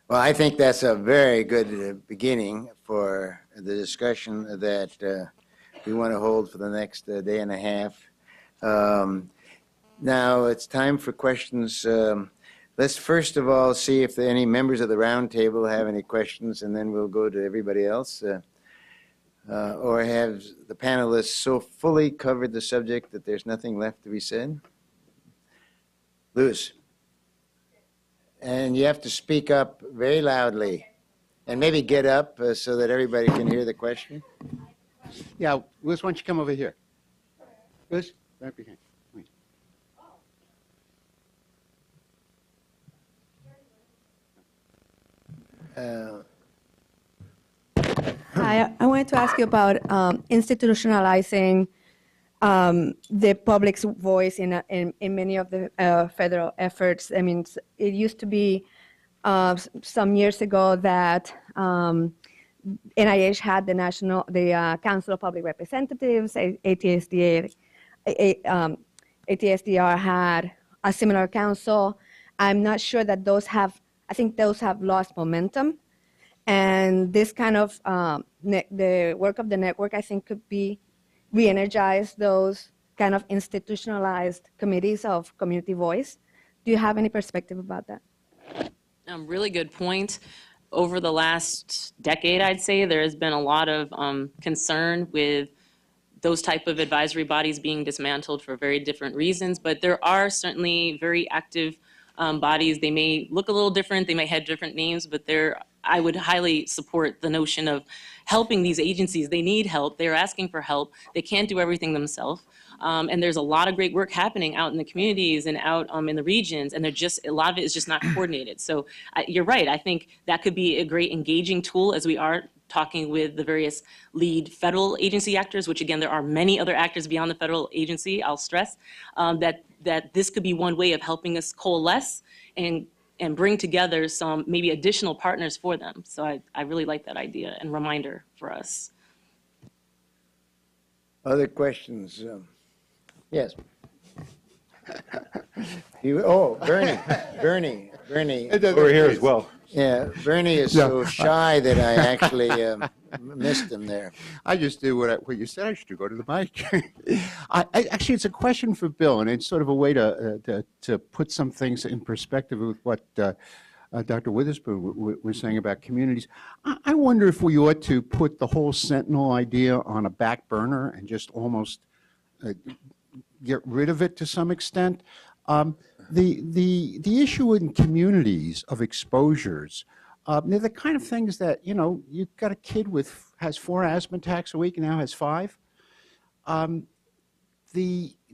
Well, I think that's a very good beginning for the discussion that we want to hold for the next day and a half. Now it's time for questions. Let's first of all see if any members of the round table have any questions, and then we'll go to everybody else. Or have the panelists so fully covered the subject that there's nothing left to be said? Louis. And you have to speak up very loudly and maybe get up so that everybody can hear the question. Yeah, Louis, why don't you come over here? Louis, right behind. Hi, I wanted to ask you about institutionalizing the public's voice in many of the federal efforts. I mean, it used to be some years ago that NIH had the Council of Public Representatives, ATSDR had a similar council. I'm not sure that I think those have lost momentum. And this kind of, the work of the network, I think, could be re-energize those kind of institutionalized committees of community voice. Do you have any perspective about that? Really good point. Over the last decade, I'd say, there has been a lot of concern with those type of advisory bodies being dismantled for very different reasons, but there are certainly very active bodies. They may look a little different, they may have different names, but I would highly support the notion of helping these agencies. They need help, they're asking for help, they can't do everything themselves. And there's a lot of great work happening out in the communities and out in the regions, and a lot of it is just not coordinated. So you're right, I think that could be a great engaging tool as we are talking with the various lead federal agency actors, which again, there are many other actors beyond the federal agency, I'll stress, that this could be one way of helping us coalesce and bring together some maybe additional partners for them. So I really like that idea and reminder for us. Other questions? Yes. Bernie. Over here as well. Yeah, Bernie is so shy that I actually missed him there. I just did what you said I should do, go to the mic. Actually, it's a question for Bill, and it's sort of a way to put some things in perspective with what Dr. Witherspoon was saying about communities. I wonder if we ought to put the whole Sentinel idea on a back burner and just almost get rid of it to some extent. The issue in communities of exposures, they're the kind of things that, you've got a kid has 4 asthma attacks a week and now has 5.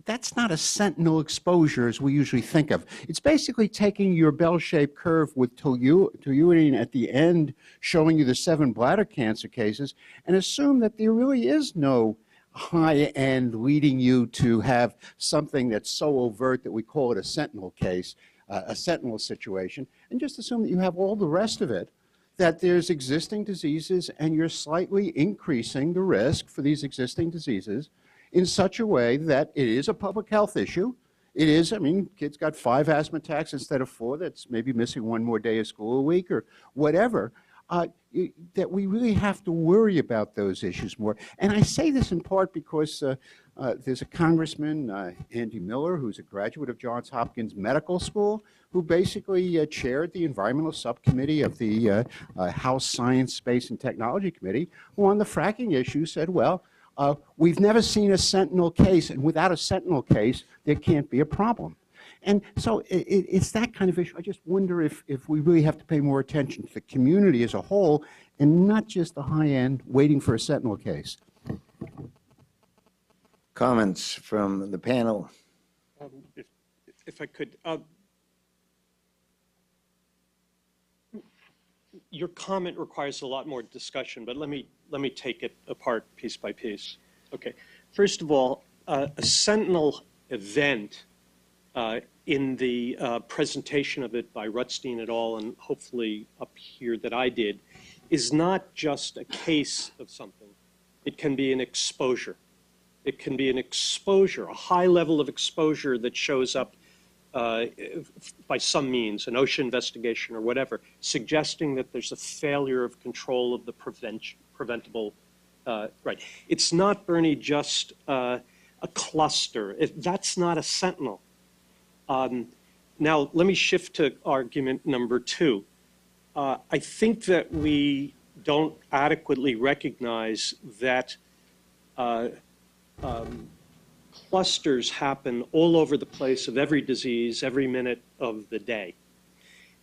That's not a sentinel exposure as we usually think of. It's basically taking your bell-shaped curve with toluene at the end, showing you the 7 bladder cancer cases, and assume that there really is no high end leading you to have something that's so overt that we call it a sentinel case, a sentinel situation, and just assume that you have all the rest of it, that there's existing diseases and you're slightly increasing the risk for these existing diseases in such a way that it is a public health issue. It is, kids got 5 asthma attacks instead of 4, that's maybe missing 1 more day of school a week or whatever. That we really have to worry about those issues more. And I say this in part because there's a congressman, Andy Miller, who's a graduate of Johns Hopkins Medical School, who basically chaired the environmental subcommittee of the House Science, Space, and Technology Committee, who on the fracking issue said, well, we've never seen a sentinel case, and without a sentinel case, there can't be a problem. And so it's that kind of issue. I just wonder if we really have to pay more attention to the community as a whole and not just the high end waiting for a sentinel case. Comments from the panel? If I could. Your comment requires a lot more discussion, but let me take it apart piece by piece. Okay. First of all, a sentinel event in the presentation of it by Rutstein et al. And hopefully up here that I did, is not just a case of something. It can be an exposure. It can be an exposure, a high level of exposure that shows up by some means, an OSHA investigation or whatever, suggesting that there's a failure of control of the preventable right. It's not, Bernie, just a cluster. That's not a sentinel. Now, let me shift to argument number two. I think that we don't adequately recognize that clusters happen all over the place of every disease, every minute of the day.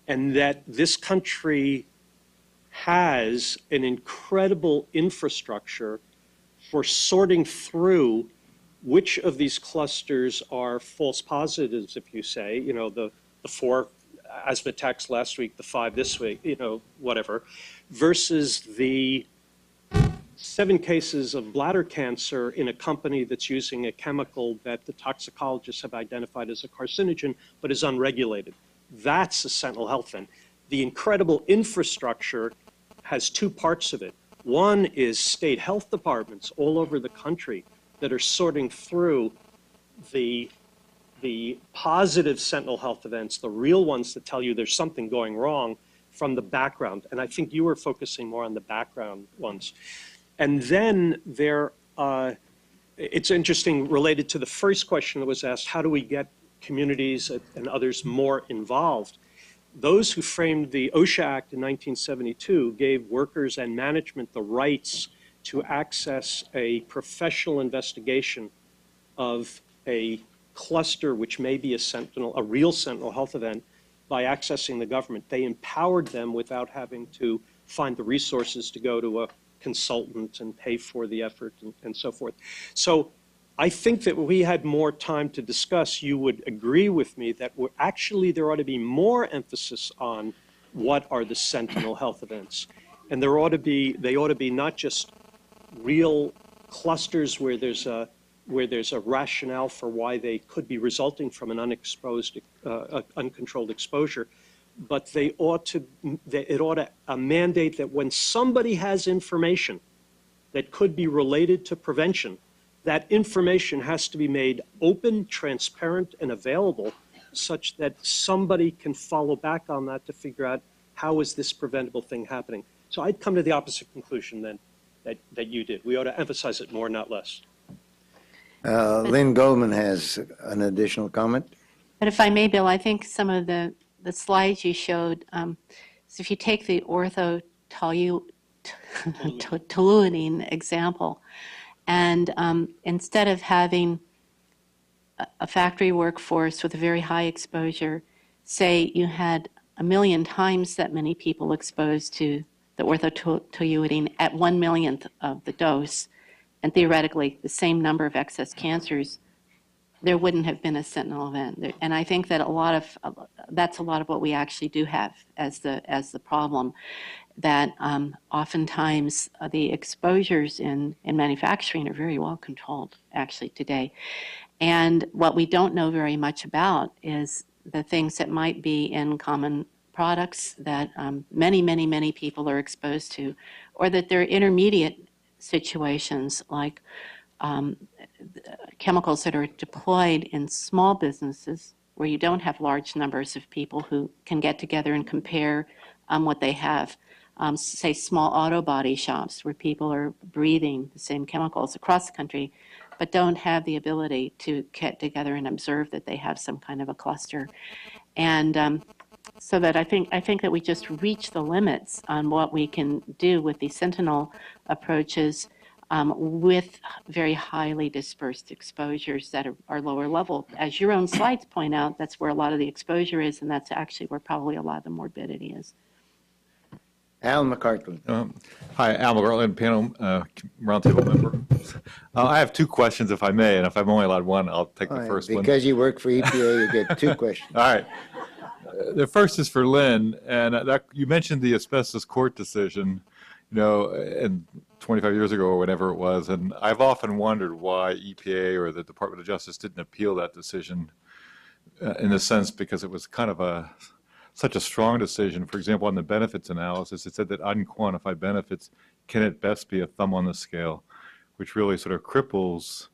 And that this country has an incredible infrastructure for sorting through which of these clusters are false positives, if you say, you know, the 4 asthma attacks last week, the 5 this week, you know, whatever, versus the 7 cases of bladder cancer in a company that's using a chemical that the toxicologists have identified as a carcinogen, but is unregulated. That's a sentinel health event. The incredible infrastructure has 2 parts of it. One is state health departments all over the country that are sorting through the positive sentinel health events, the real ones that tell you there's something going wrong, from the background. And I think you were focusing more on the background ones. And then it's interesting, related to the first question that was asked, how do we get communities and others more involved? Those who framed the OSHA Act in 1972 gave workers and management the rights to access a professional investigation of a cluster which may be a real sentinel health event by accessing the government. They empowered them without having to find the resources to go to a consultant and pay for the effort and so forth. So I think that if we had more time to discuss, you would agree with me that there ought to be more emphasis on what are the sentinel health events. And they ought to be not just real clusters where there's a rationale for why they could be resulting from an uncontrolled exposure, but it ought to mandate that when somebody has information that could be related to prevention, that information has to be made open, transparent, and available such that somebody can follow back on that to figure out how is this preventable thing happening. So I'd come to the opposite conclusion than that you did. We ought to emphasize it more, not less. Lynn Goldman has an additional comment. But if I may, Bill, I think some of the slides you showed, so if you take the orthotoluidine example, and instead of having a factory workforce with a very high exposure, say you had 1 million times that many people exposed to the orthotoluidine at 1/1,000,000th of the dose, and theoretically the same number of excess cancers, there wouldn't have been a sentinel event. And I think that that's a lot of what we actually do have as the problem, that oftentimes the exposures in manufacturing are very well controlled actually today. And what we don't know very much about is the things that might be in common products that many people are exposed to, or that they're intermediate situations like chemicals that are deployed in small businesses where you don't have large numbers of people who can get together and compare what they have. Say small auto body shops where people are breathing the same chemicals across the country, but don't have the ability to get together and observe that they have some kind of a cluster. And so that I think that we just reach the limits on what we can do with the sentinel approaches with very highly dispersed exposures that are lower level. As your own slides point out, that's where a lot of the exposure is, and that's actually where probably a lot of the morbidity is. Al McCartland. Hi, Al McCartland, panel roundtable member. I have 2 questions, if I may, and if I'm only allowed one, I'll take the first one. Because you work for EPA, you get 2 questions. All right. The first is for Lynn, and you mentioned the asbestos court decision, and 25 years ago or whatever it was, and I've often wondered why EPA or the Department of Justice didn't appeal that decision, in a sense, because it was kind of such a strong decision. For example, on the benefits analysis, it said that unquantified benefits can at best be a thumb on the scale, which really sort of cripples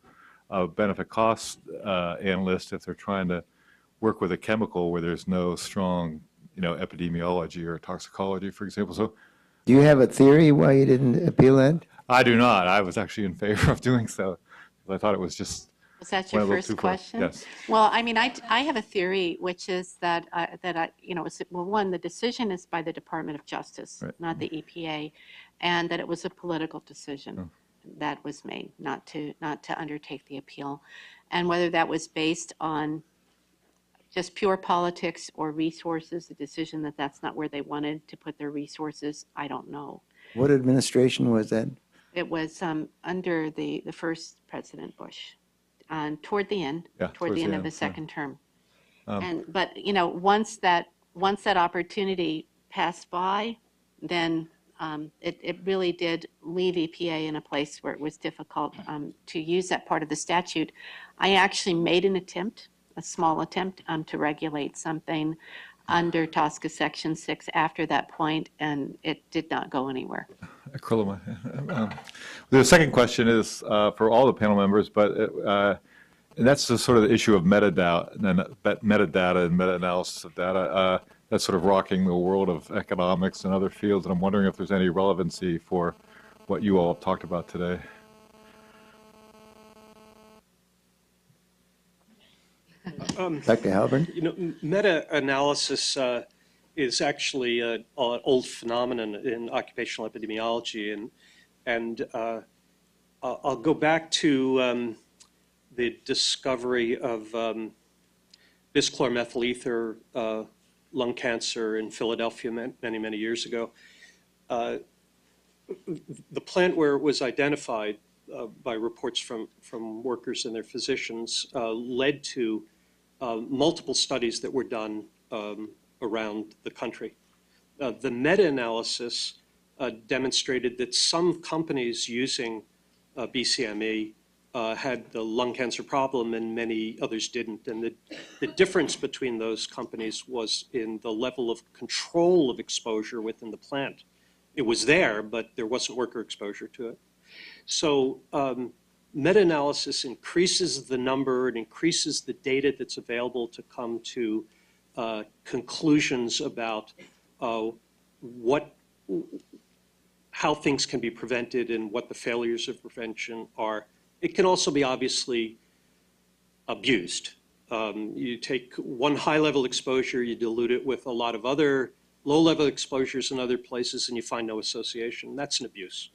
benefit cost analysts if they're trying to work with a chemical where there's no strong, epidemiology or toxicology, for example. So Do you have a theory why you didn't appeal that? I do not. I was actually in favor of doing so. I thought it was just Was that went your a little first too far. question? Yes. Well, I mean, I have a theory, which is that, well, one, the decision is by the Department of Justice, Right. not the EPA, and that it was a political decision that was made not to undertake the appeal. And whether that was based on just pure politics or resources, the decision that that's not where they wanted to put their resources, I don't know. What administration was that? It was under the first President Bush, toward the end, Yeah, toward towards the end the of end, his yeah. second term. But once that opportunity passed by, then it really did leave EPA in a place where it was difficult to use that part of the statute. I actually made an attempt, a small attempt, to regulate something under TSCA Section 6 after that point, and it did not go anywhere. Acrylamide. The second question is for all the panel members, but and that's the sort of the issue of metadata and meta-analysis of data. That's sort of rocking the world of economics and other fields, and I'm wondering if there's any relevancy for what you all have talked about today. Dr. Halpern? Meta-analysis is actually an old phenomenon in occupational epidemiology, and I'll go back to the discovery of bischloromethyl ether lung cancer in Philadelphia many, many years ago. The plant where it was identified by reports from workers and their physicians led to multiple studies that were done around the country. The meta-analysis demonstrated that some companies using BCME had the lung cancer problem and many others didn't. And the difference between those companies was in the level of control of exposure within the plant. It was there, but there wasn't worker exposure to it. So meta-analysis increases the number, it increases the data that's available to come to conclusions about how things can be prevented and what the failures of prevention are. It can also be obviously abused. You take one high-level exposure, you dilute it with a lot of other low-level exposures in other places, and you find no association. That's an abuse.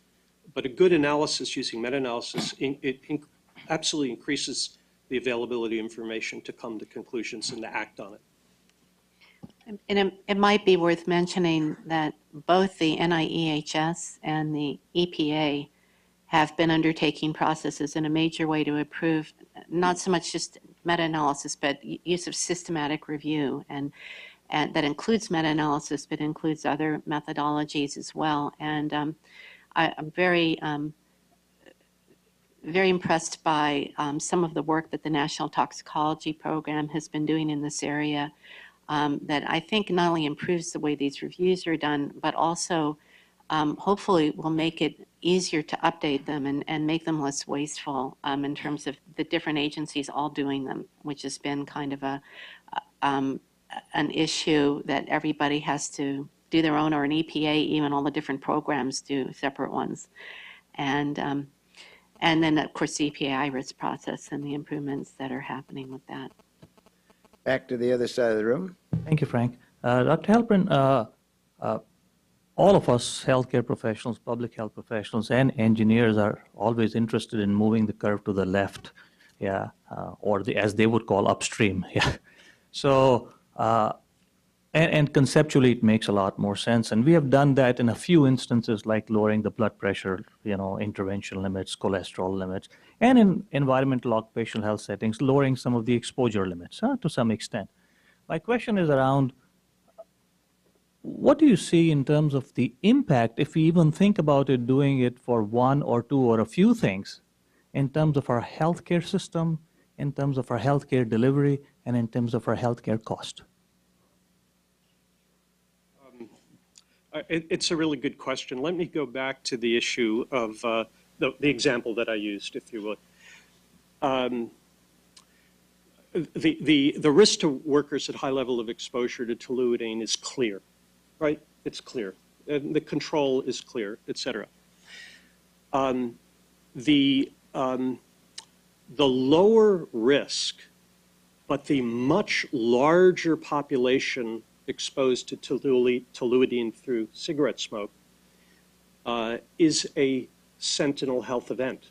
But a good analysis using meta-analysis, it absolutely increases the availability of information to come to conclusions and to act on it. And it might be worth mentioning that both the NIEHS and the EPA have been undertaking processes in a major way to improve not so much just meta-analysis, but use of systematic review. And that includes meta-analysis, but includes other methodologies as well. And I'm very impressed by some of the work that the National Toxicology Program has been doing in this area that I think not only improves the way these reviews are done, but also hopefully will make it easier to update them and make them less wasteful in terms of the different agencies all doing them, which has been kind of an issue that everybody has to do their own, or an EPA, even all the different programs do separate ones. And then, of course, the EPA IRIS process and the improvements that are happening with that. Back to the other side of the room. Thank you, Frank. Dr. Halpern, all of us healthcare professionals, public health professionals, and engineers are always interested in moving the curve to the left, or as they would call upstream. So, and conceptually, it makes a lot more sense. And we have done that in a few instances, like lowering the blood pressure, intervention limits, cholesterol limits, and in environmental occupational health settings, lowering some of the exposure limits to some extent. My question is around, what do you see in terms of the impact, if we even think about it, doing it for one or two or a few things, in terms of our healthcare system, in terms of our healthcare delivery, and in terms of our healthcare cost? It's a really good question. Let me go back to the issue of the example that I used, if you would. the risk to workers at high level of exposure to toluidine is clear, right? It's clear. And the control is clear, et cetera. The lower risk, but the much larger population exposed to toluidine through cigarette smoke is a sentinel health event.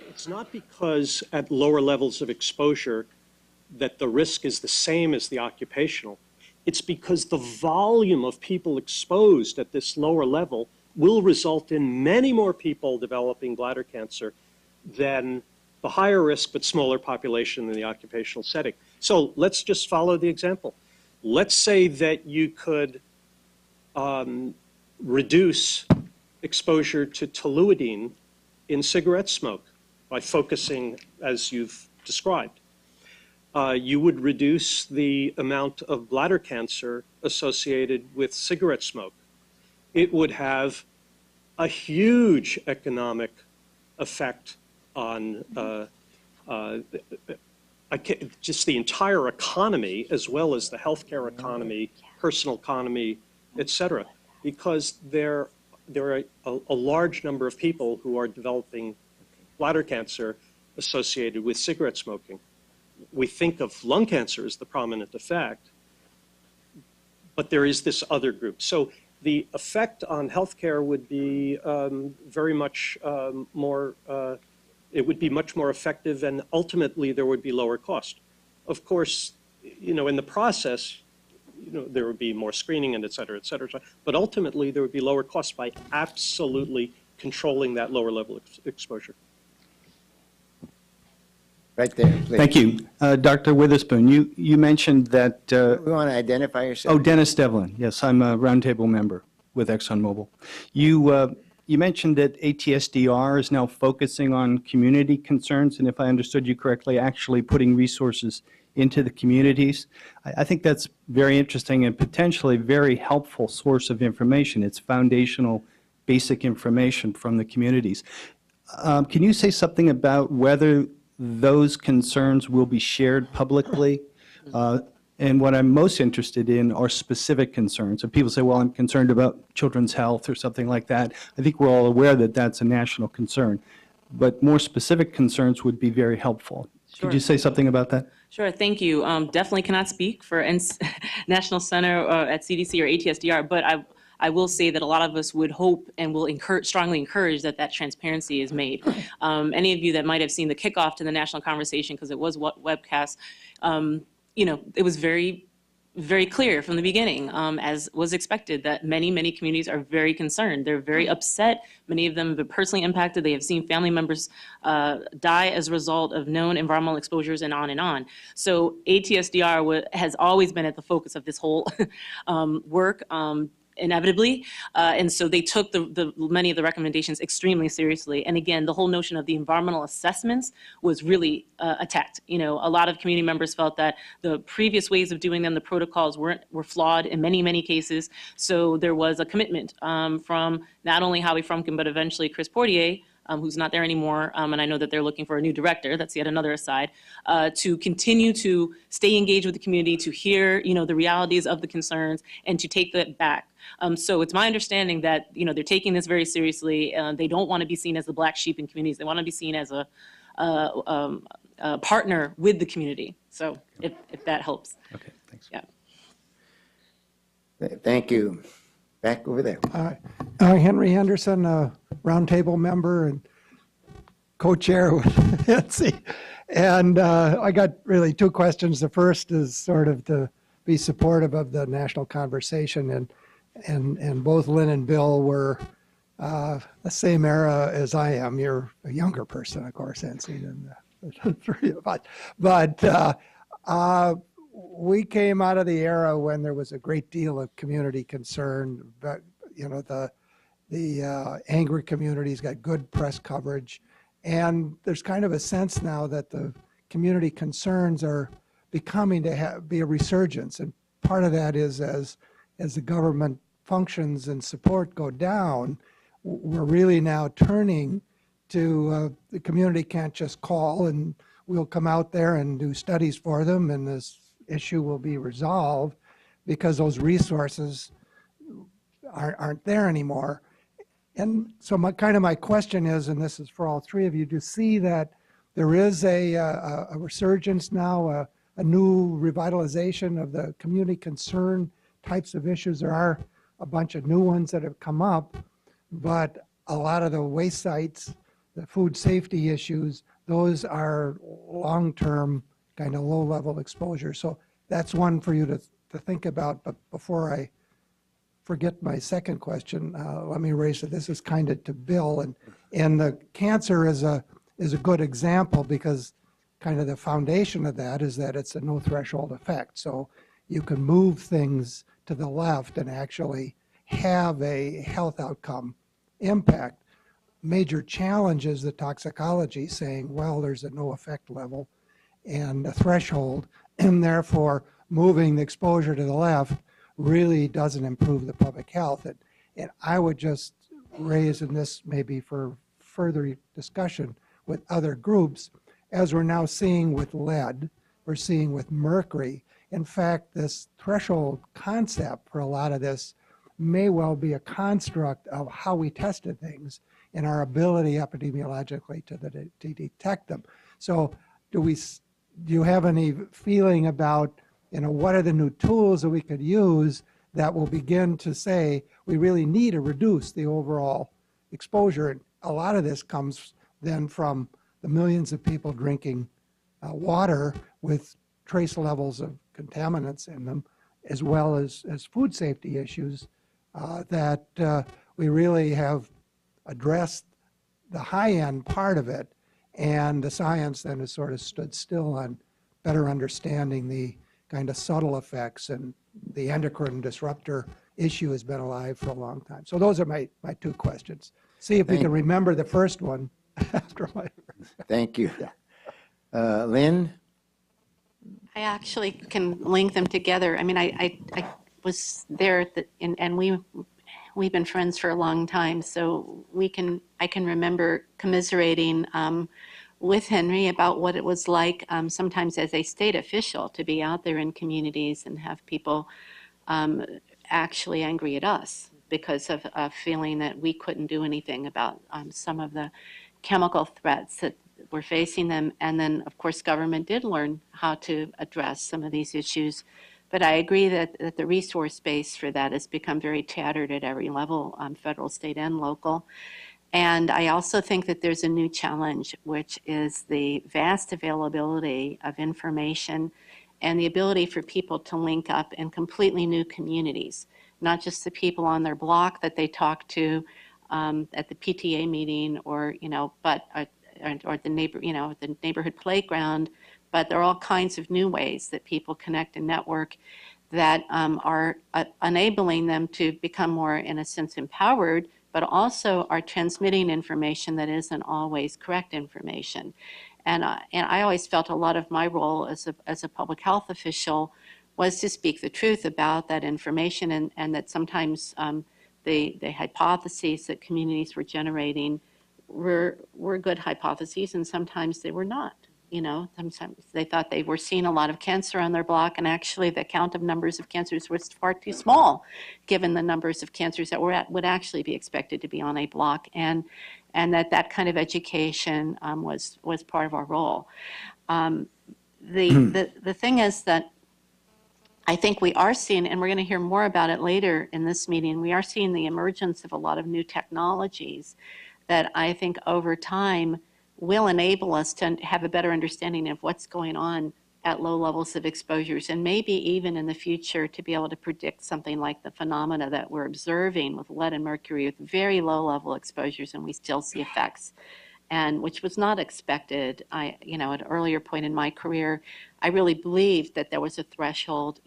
It's not because at lower levels of exposure that the risk is the same as the occupational. It's because the volume of people exposed at this lower level will result in many more people developing bladder cancer than the higher risk but smaller population in the occupational setting. So let's just follow the example. Let's say that you could reduce exposure to toluidine in cigarette smoke by focusing as you've described. You would reduce the amount of bladder cancer associated with cigarette smoke. It would have a huge economic effect on just the entire economy, as well as the healthcare economy, personal economy, et cetera, because there are a large number of people who are developing bladder cancer associated with cigarette smoking. We think of lung cancer as the prominent effect, but there is this other group. So the effect on healthcare would be very much more, it would be much more effective, and ultimately there would be lower cost. Of course, in the process, there would be more screening and et cetera, but ultimately there would be lower cost by absolutely controlling that lower level exposure. Right there, please. Thank you. Dr. Witherspoon, you mentioned that, We want to identify yourself. oh, Dennis Devlin. Yes, I'm a roundtable member with ExxonMobil. You mentioned that ATSDR is now focusing on community concerns, and if I understood you correctly, actually putting resources into the communities. I think that's very interesting and potentially very helpful source of information. It's foundational, basic information from the communities. Can you say something about whether those concerns will be shared publicly? And what I'm most interested in are specific concerns. So people say, well, I'm concerned about children's health or something like that. I think we're all aware that that's a national concern. But more specific concerns would be very helpful. Sure. Could you say something about that? Sure, thank you. Definitely cannot speak for National Center at CDC or ATSDR, but I will say that a lot of us would hope and will strongly encourage that transparency is made. Any of you that might have seen the kickoff to the national conversation, because it was webcast, it was very, very clear from the beginning, as was expected, that many, many communities are very concerned. They're very upset. Many of them have been personally impacted. They have seen family members die as a result of known environmental exposures, and on and on. So ATSDR has always been at the focus of this whole work. Inevitably, and so they took many of the recommendations extremely seriously. And again, the whole notion of the environmental assessments was really attacked. A lot of community members felt that the previous ways of doing them, the protocols were flawed in many, many cases. So there was a commitment from not only Howie Frumkin, but eventually Chris Portier, who's not there anymore, and I know that they're looking for a new director, that's yet another aside, to continue to stay engaged with the community, to hear, the realities of the concerns, and to take that back. So it's my understanding that, they're taking this very seriously. They don't want to be seen as the black sheep in communities. They want to be seen as a partner with the community. So if that helps. Okay, thanks. Yeah. Thank you. Back over there. Henry Henderson, a roundtable member and co-chair with Nancy. And I got really two questions. The first is sort of to be supportive of the national conversation. And both Lynn and Bill were the same era as I am. You're a younger person, of course, Nancy, than the three of us. But we came out of the era when there was a great deal of community concern. But, the angry communities got good press coverage. And there's kind of a sense now that the community concerns are becoming to be a resurgence. And part of that is as the government functions and support go down, we're really now turning to the community can't just call and we'll come out there and do studies for them, and this issue will be resolved because those resources aren't there anymore. And so my question is, and this is for all three of you, to see that there is a resurgence now, a new revitalization of the community concern types of issues. There are a bunch of new ones that have come up, but a lot of the waste sites, the food safety issues, those are long-term kind of low-level exposure. So that's one for you to think about. But before I forget my second question, let me raise it. This is kind of to Bill, and the cancer is a good example because kind of the foundation of that is that it's a no threshold effect. So you can move things to the left and actually have a health outcome impact. Major challenge is the toxicology saying, well, there's a no effect level and a threshold, and therefore moving the exposure to the left really doesn't improve the public health. And I would just raise, and this maybe for further discussion with other groups, as we're now seeing with lead, we're seeing with mercury. In fact, this threshold concept for a lot of this may well be a construct of how we tested things and our ability epidemiologically to detect them. So do you have any feeling about, what are the new tools that we could use that will begin to say we really need to reduce the overall exposure? And a lot of this comes then from the millions of people drinking water with trace levels of contaminants in them, as well as food safety issues that we really have addressed the high-end part of it, and the science then has sort of stood still on better understanding the kind of subtle effects, and the endocrine disruptor issue has been alive for a long time. So those are my two questions. See if we can remember the first one after my... Thank you. Lynn? I actually can link them together. I mean, I was there, and we've been friends for a long time, so I can remember commiserating with Henry about what it was like sometimes as a state official to be out there in communities and have people actually angry at us because of feeling that we couldn't do anything about some of the chemical threats that were facing them. And then, of course, government did learn how to address some of these issues. But I agree that the resource base for that has become very tattered at every level, federal, state, and local. And I also think that there's a new challenge, which is the vast availability of information and the ability for people to link up in completely new communities, not just the people on their block that they talk to at the PTA meeting or the neighborhood playground, but there are all kinds of new ways that people connect and network that are enabling them to become more, in a sense, empowered, but also are transmitting information that isn't always correct information. And I always felt a lot of my role as a public health official was to speak the truth about that information, and that sometimes the hypotheses that communities were generating were good hypotheses, and sometimes they were not. Sometimes they thought they were seeing a lot of cancer on their block, and actually the count of numbers of cancers was far too small, given the numbers of cancers that would actually be expected to be on a block, and that kind of education was part of our role. The thing is that I think we are seeing, and we're going to hear more about it later in this meeting, we are seeing the emergence of a lot of new technologies that I think over time will enable us to have a better understanding of what's going on at low levels of exposures, and maybe even in the future to be able to predict something like the phenomena that we're observing with lead and mercury with very low level exposures, and we still see effects, and which was not expected. At an earlier point in my career, I really believed that there was a threshold,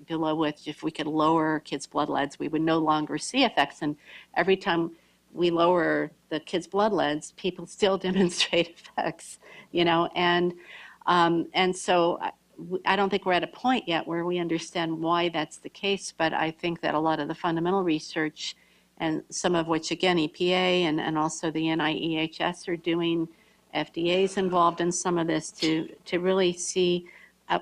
below which if we could lower kids' blood leads, we would no longer see effects, and every time we lower the kids' blood leads, people still demonstrate effects, and so I don't think we're at a point yet where we understand why that's the case, but I think that a lot of the fundamental research, and some of which, again, EPA and also the NIEHS are doing, FDA is involved in some of this to really see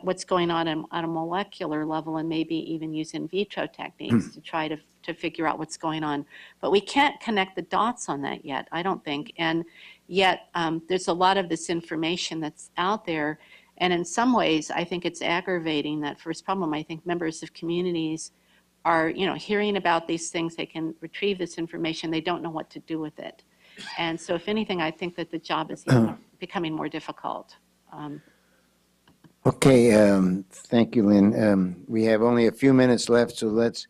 what's going on at a molecular level and maybe even use in vitro techniques to try to figure out what's going on. But we can't connect the dots on that yet, I don't think. And yet there's a lot of this information that's out there. And in some ways, I think it's aggravating that first problem. I think members of communities are, hearing about these things. They can retrieve this information. They don't know what to do with it. And so if anything, I think that the job is becoming more difficult. Okay, thank you, Lynn. We have only a few minutes left, so let's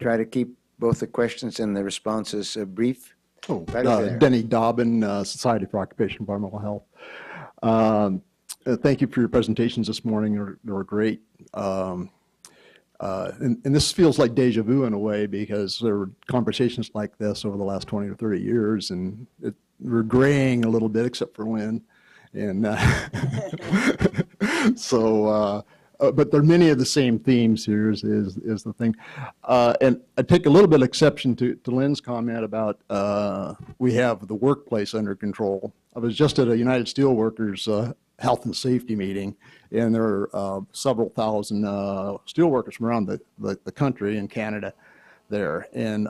try to keep both the questions and the responses brief. Oh, Right over there. Denny Dobbin, Society for Occupational Environmental Health. Thank you for your presentations this morning. They were great. And this feels like deja vu in a way, because there were conversations like this over the last 20 or 30 years, and we're graying a little bit, except for Lynn. And so, but there are many of the same themes here is the thing. And I take a little bit of exception to Lynn's comment about we have the workplace under control. I was just at a United Steelworkers health and safety meeting, and there are several thousand steelworkers from around the country and Canada there. And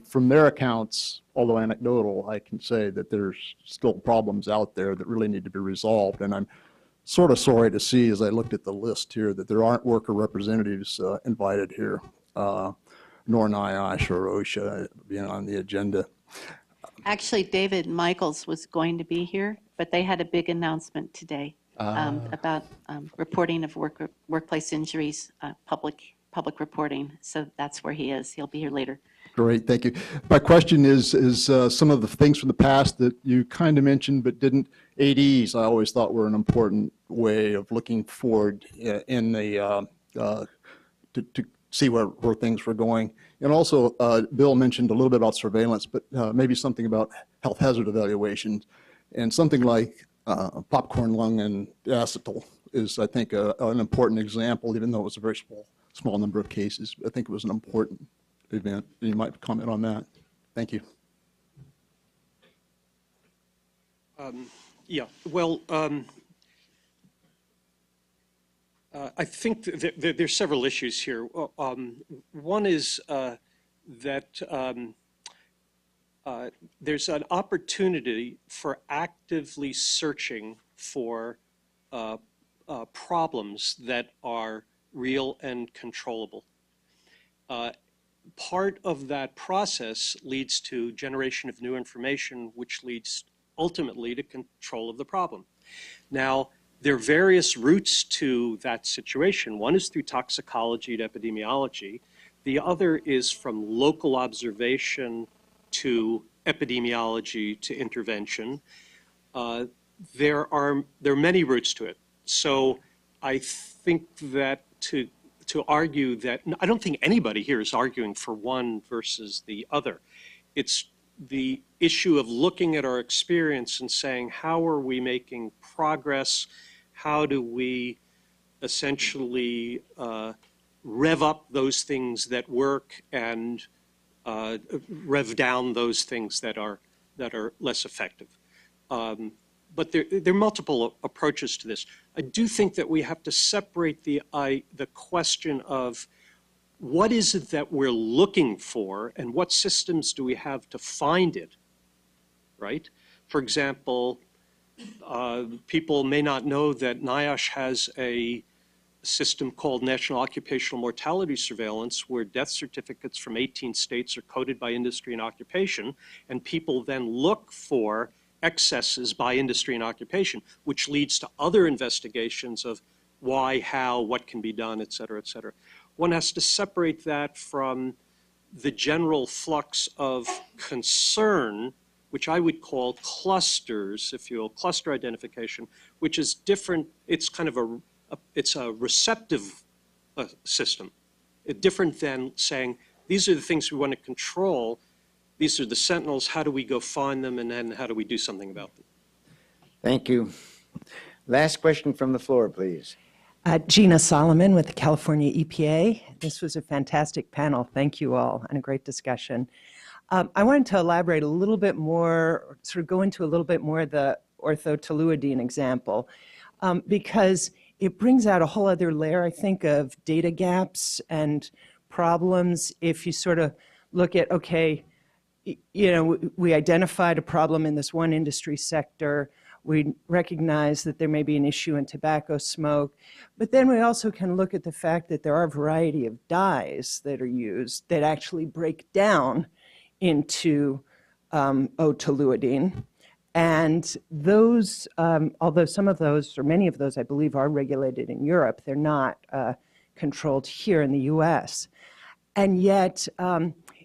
from their accounts, although anecdotal, I can say that there's still problems out there that really need to be resolved. And I'm sort of sorry to see, as I looked at the list here, that there aren't worker representatives invited here, nor NIOSH or OSHA being on the agenda. Actually, David Michaels was going to be here, but they had a big announcement today about reporting of workplace injuries, public reporting. So that's where he is. He'll be here later. Great, thank you. My question is some of the things from the past that you kind of mentioned but didn't. ADs, I always thought were an important way of looking forward in the to see where things were going. And also, Bill mentioned a little bit about surveillance, but maybe something about health hazard evaluations, and something like popcorn lung and acetal is, I think, an important example, even though it was a very small number of cases. I think it was an important event. You might comment on that. Thank you. Yeah, well, I think there's several issues here. One is that there's an opportunity for actively searching for problems that are real and controllable. Part of that process leads to generation of new information, which leads ultimately to control of the problem. Now, there are various routes to that situation. One is through toxicology to epidemiology. The other is from local observation to epidemiology to intervention. There are many routes to it. So I think that to argue that, I don't think anybody here is arguing for one versus the other. It's the issue of looking at our experience and saying, how are we making progress? How do we essentially rev up those things that work and rev down those things that are less effective? But there are multiple approaches to this. I do think that we have to separate the question of what is it that we're looking for and what systems do we have to find it, right? For example, people may not know that NIOSH has a system called National Occupational Mortality Surveillance, where death certificates from 18 states are coded by industry and occupation, and people then look for excesses by industry and occupation, which leads to other investigations of why, how, what can be done, et cetera, et cetera. One has to separate that from the general flux of concern, which I would call clusters, if you will, cluster identification, which is different. It's kind of it's a receptive system, different than saying, these are the things we want to control. These are the sentinels. How do we go find them, and then how do we do something about them? Thank you. Last question from the floor, please. Gina Solomon with the California EPA. This was a fantastic panel. Thank you all, and a great discussion. I wanted to elaborate a little bit more, sort of go into a little bit more the orthotoluidine example, because it brings out a whole other layer, I think, of data gaps and problems if you sort of look at, okay, you know, we identified a problem in this one industry sector. We recognize that there may be an issue in tobacco smoke, but then we also can look at the fact that there are a variety of dyes that are used that actually break down into O-toluidine. And those, although some of those, or many of those, I believe, are regulated in Europe, they're not controlled here in the US. And yet,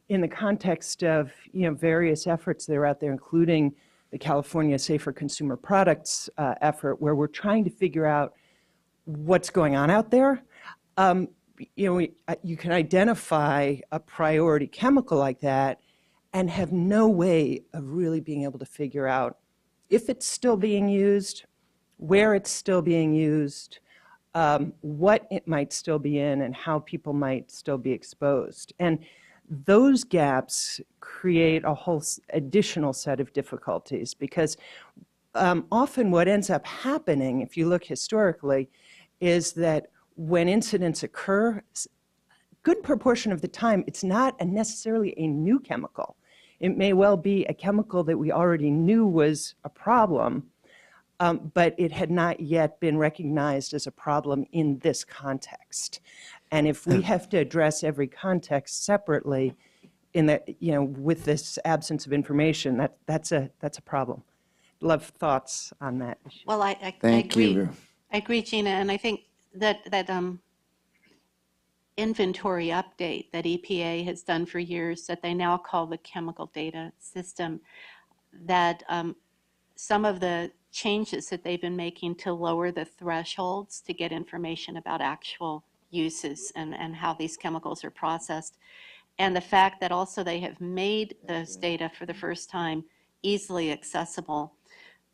in the context of various efforts that are out there, including the California Safer Consumer Products effort, where we're trying to figure out what's going on out there, you can identify a priority chemical like that and have no way of really being able to figure out if it's still being used, where it's still being used, what it might still be in, and how people might still be exposed. And those gaps create a whole additional set of difficulties because often what ends up happening, if you look historically, is that when incidents occur, good proportion of the time, it's not necessarily a new chemical. It may well be a chemical that we already knew was a problem, but it had not yet been recognized as a problem in this context. And if we have to address every context separately in the, with this absence of information, that's a problem. Love thoughts on that issue. Well, I Thank agree. you. I agree, Gina, and I think that inventory update that EPA has done for years that they now call the chemical data system, that some of the changes that they've been making to lower the thresholds to get information about actual uses and how these chemicals are processed, and the fact that also they have made those data for the first time easily accessible.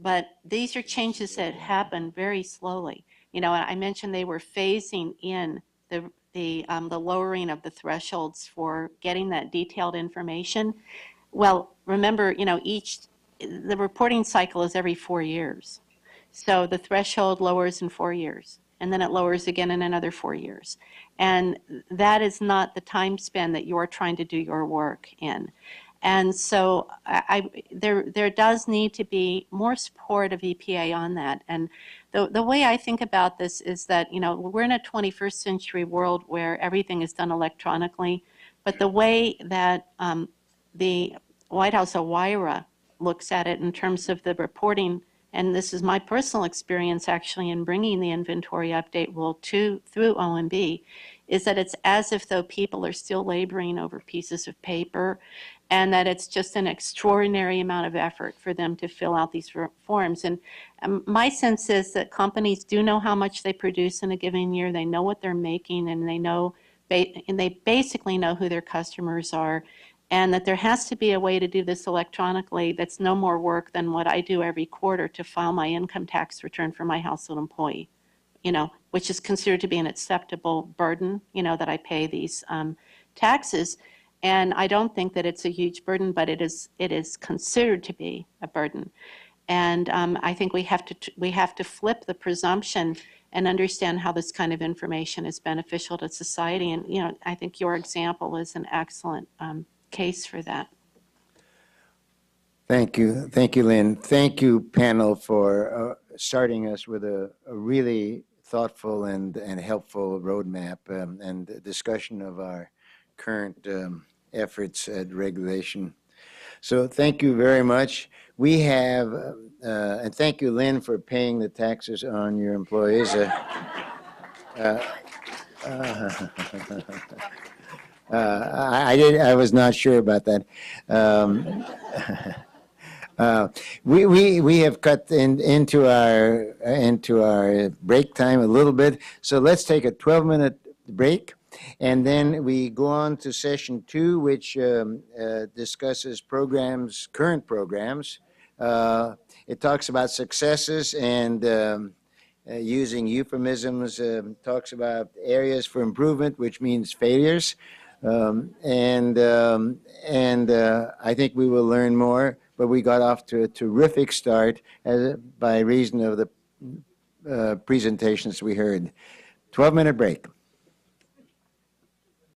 But these are changes that happen very slowly. I mentioned they were phasing in the lowering of the thresholds for getting that detailed information. Well, remember, the reporting cycle is every 4 years. So the threshold lowers in 4 years, and then it lowers again in another 4 years. And that is not the time span that you're trying to do your work in. And so there does need to be more support of EPA on that. And the way I think about this is that, we're in a 21st century world where everything is done electronically, but the way that the White House OIRA looks at it in terms of the reporting, and this is my personal experience actually in bringing the inventory update rule through OMB, is that it's as if though people are still laboring over pieces of paper, and that it's just an extraordinary amount of effort for them to fill out these forms. And my sense is that companies do know how much they produce in a given year. They know what they're making, and they basically know who their customers are, and that there has to be a way to do this electronically that's no more work than what I do every quarter to file my income tax return for my household employee, which is considered to be an acceptable burden, that I pay these taxes. And I don't think that it's a huge burden, but it is considered to be a burden. And I think we have to flip the presumption and understand how this kind of information is beneficial to society. And I think your example is an excellent case for that. Thank you, Lynn. Thank you, panel, for starting us with a really thoughtful and helpful roadmap and discussion of our current efforts at regulation. So thank you very much. We have, and thank you, Lynn, for paying the taxes on your employees. I was not sure about that. We have cut into our break time a little bit, so let's take a 12-minute break, and then we go on to session 2, which discusses current programs. It talks about successes and using euphemisms, talks about areas for improvement, which means failures. And I think we will learn more. but we got off to a terrific start by reason of the presentations we heard. 12-minute break.